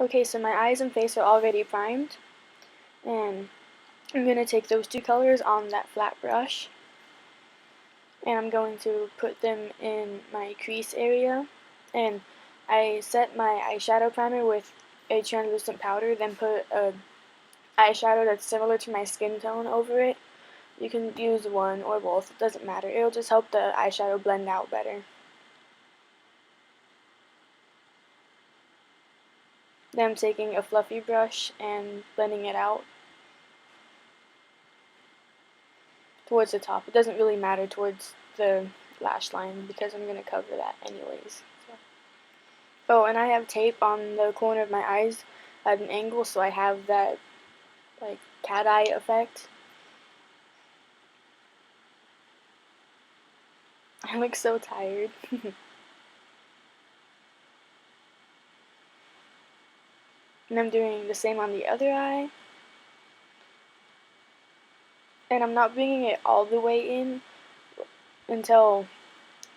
Okay, so my eyes and face are already primed, and I'm going to take those two colors on that flat brush, and I'm going to put them in my crease area, and I set my eyeshadow primer with a translucent powder, then put a eyeshadow that's similar to my skin tone over it. You can use one or both, it doesn't matter, it'll just help the eyeshadow blend out better. Then I'm taking a fluffy brush and blending it out towards the top. It doesn't really matter towards the lash line because I'm going to cover that anyways. So. Oh, and I have tape on the corner of my eyes at an angle, so I have that like cat eye effect. I look so tired. And I'm doing the same on the other eye. And I'm not bringing it all the way in until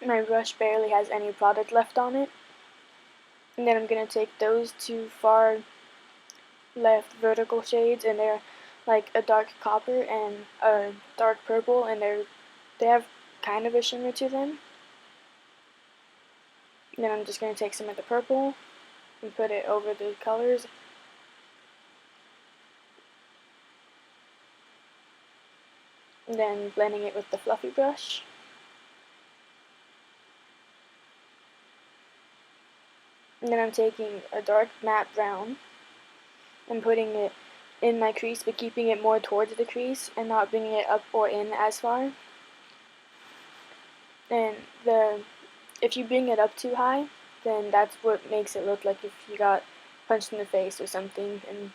my brush barely has any product left on it. And then I'm going to take those two far left vertical shades, and they're like a dark copper and a dark purple, and they have kind of a shimmer to them. And then I'm just going to take some of the purple and put it over the colors. And then blending it with the fluffy brush. And then I'm taking a dark matte brown and putting it in my crease, but keeping it more towards the crease and not bringing it up or in as far. And if you bring it up too high, then that's what makes it look like if you got punched in the face or something, and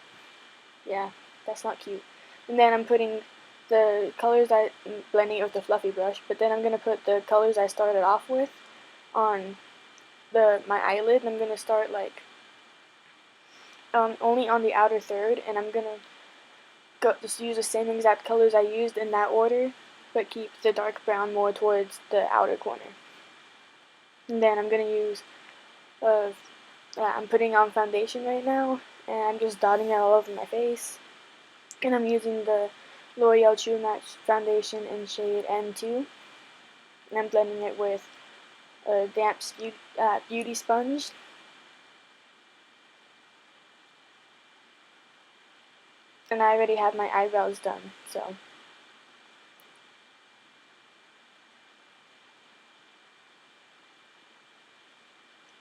yeah, that's not cute. And then I'm putting the colors I'm blending with the fluffy brush, but then I'm going to put the colors I started off with on my eyelid, and I'm going to start like only on the outer third, and I'm going to just use the same exact colors I used in that order, but keep the dark brown more towards the outer corner. And then I'm going to use, I'm putting on foundation right now, and I'm just dotting it all over my face. And I'm using the L'Oreal True Match foundation in shade N2. And I'm blending it with a damp beauty sponge. And I already have my eyebrows done, so.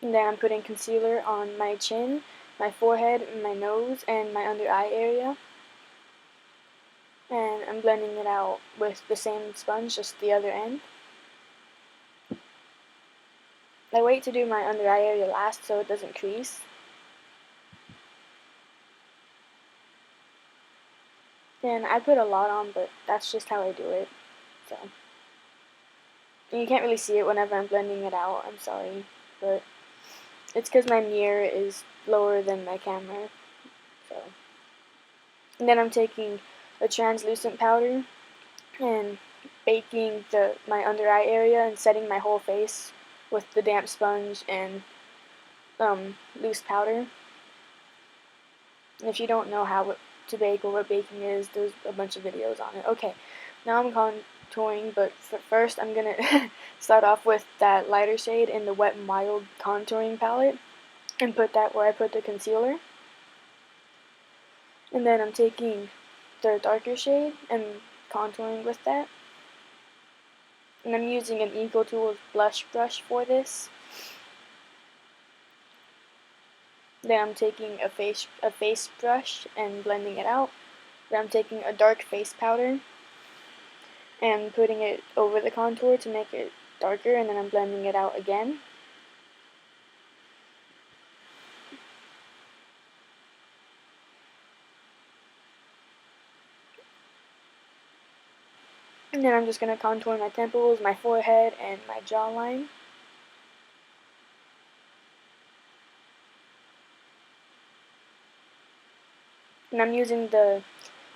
And then I'm putting concealer on my chin, my forehead, my nose, and my under eye area. And I'm blending it out with the same sponge, just the other end. I wait to do my under eye area last so it doesn't crease. And I put a lot on, but that's just how I do it. So. And you can't really see it whenever I'm blending it out, I'm sorry, but it's because my mirror is lower than my camera. So. And then I'm taking a translucent powder and baking my under eye area and setting my whole face with the damp sponge and loose powder. And if you don't know how to bake or what baking is, there's a bunch of videos on it. Okay, now I'm contouring, but first I'm going to start off with that lighter shade in the Wet n Wild contouring palette and put that where I put the concealer. And then I'm taking the darker shade and contouring with that. And I'm using an Eco Tools blush brush for this. Then I'm taking a face brush and blending it out. Then I'm taking a dark face powder and putting it over the contour to make it darker, and then I'm blending it out again. And then I'm just going to contour my temples, my forehead, and my jawline. And I'm using the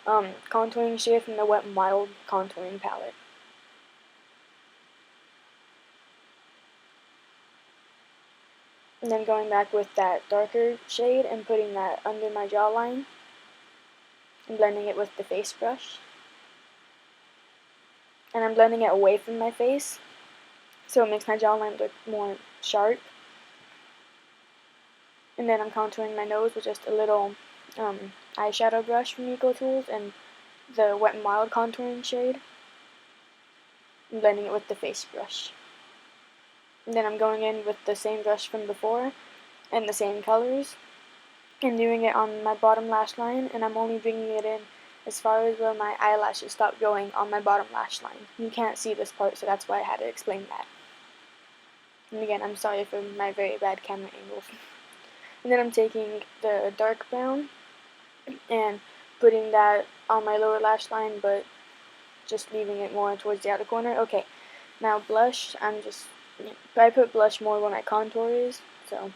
contouring shade from the Wet n Wild contouring palette. And then going back with that darker shade and putting that under my jawline and blending it with the face brush. And I'm blending it away from my face so it makes my jawline look more sharp. And then I'm contouring my nose with just a little eyeshadow brush from Eco Tools and the Wet n Wild contouring shade. And blending it with the face brush. And then I'm going in with the same brush from before and the same colors and doing it on my bottom lash line, and I'm only bringing it in as far as where my eyelashes stop going on my bottom lash line. You can't see this part, so that's why I had to explain that. And again, I'm sorry for my very bad camera angle. And then I'm taking the dark brown and putting that on my lower lash line, but just leaving it more towards the outer corner. Okay, now blush, I put blush more where my contour is, so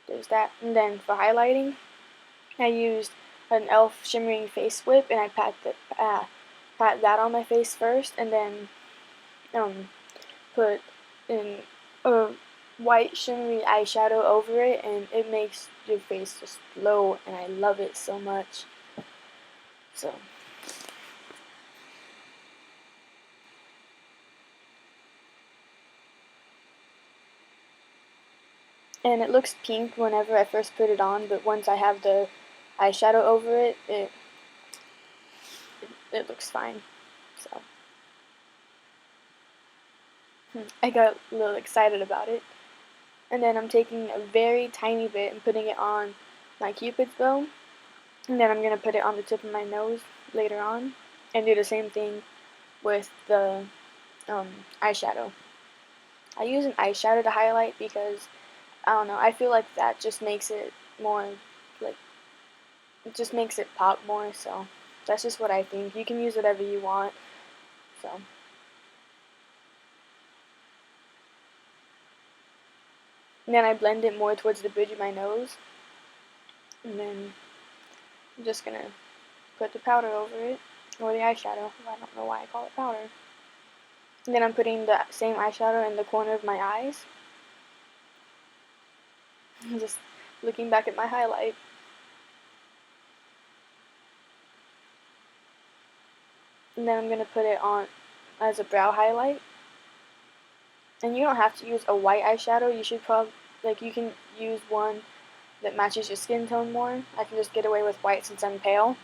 there's that. And then for highlighting, I used an e.l.f. shimmering face whip, and I pat that on my face first, and then put in a white shimmery eyeshadow over it, and it makes your face just glow, and I love it so much. So. And it looks pink whenever I first put it on, but once I have the eyeshadow over it, it looks fine. So I got a little excited about it. And then I'm taking a very tiny bit and putting it on my Cupid's bow. And then I'm going to put it on the tip of my nose later on. And do the same thing with the eyeshadow. I use an eyeshadow to highlight because, I don't know, I feel like that just makes it more, like, it just makes it pop more, so that's just what I think. You can use whatever you want, so. And then I blend it more towards the bridge of my nose. And then I'm just going to put the powder over it, or the eyeshadow. I don't know why I call it powder. And then I'm putting the same eyeshadow in the corner of my eyes. Just looking back at my highlight. And then I'm going to put it on as a brow highlight. And you don't have to use a white eyeshadow. You should probably, you can use one that matches your skin tone more. I can just get away with white since I'm pale.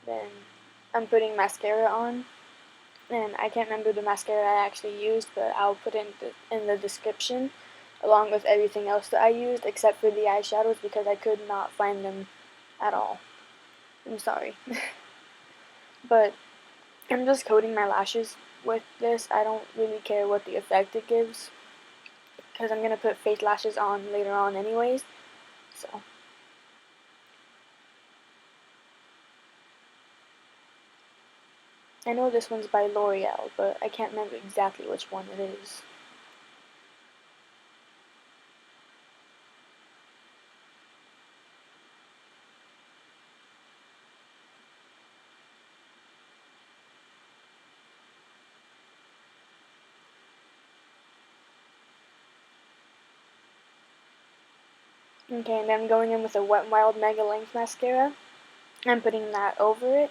Then I'm putting mascara on. And I can't remember the mascara I actually used, but I'll put it in the description along with everything else that I used except for the eyeshadows because I could not find them at all. I'm sorry. But I'm just coating my lashes with this. I don't really care what the effect it gives because I'm going to put fake lashes on later on anyways. So. I know this one's by L'Oreal, but I can't remember exactly which one it is. Okay, and then I'm going in with a Wet n Wild Mega Length Mascara. I'm putting that over it.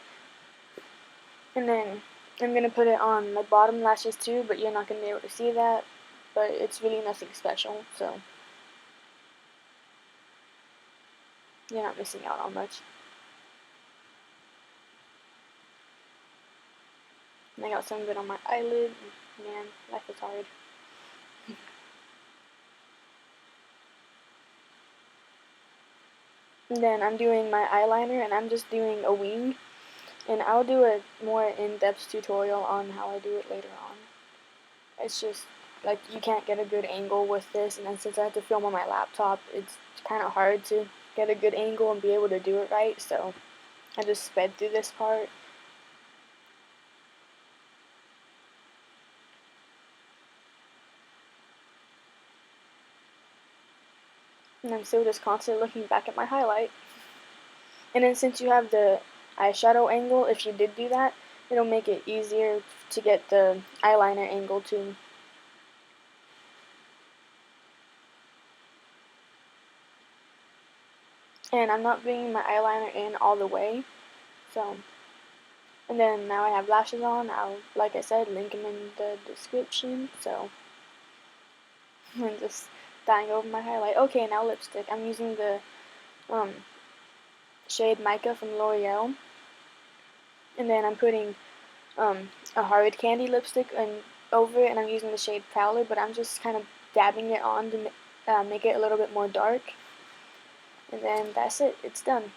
And then I'm going to put it on my bottom lashes too, but you're not going to be able to see that. But it's really nothing special, so you're not missing out on much. And I got some of it on my eyelid. Man, life is hard. And then I'm doing my eyeliner, and I'm just doing a wing. And I'll do a more in-depth tutorial on how I do it later on. It's just, you can't get a good angle with this, and then since I have to film on my laptop, it's kind of hard to get a good angle and be able to do it right, so I just sped through this part. And I'm still just constantly looking back at my highlight. And then since you have the eyeshadow angle, if you did do that, it'll make it easier to get the eyeliner angle too. And I'm not bringing my eyeliner in all the way. So, and then now I have lashes on. I'll, like I said, link them in the description. So, I'm just dying over my highlight. Okay, now lipstick. I'm using the um, shade Mica from L'Oreal. And then I'm putting a hard candy lipstick over it, and I'm using the shade Prowler, but I'm just kind of dabbing it on to make it a little bit more dark. And then that's it. It's done.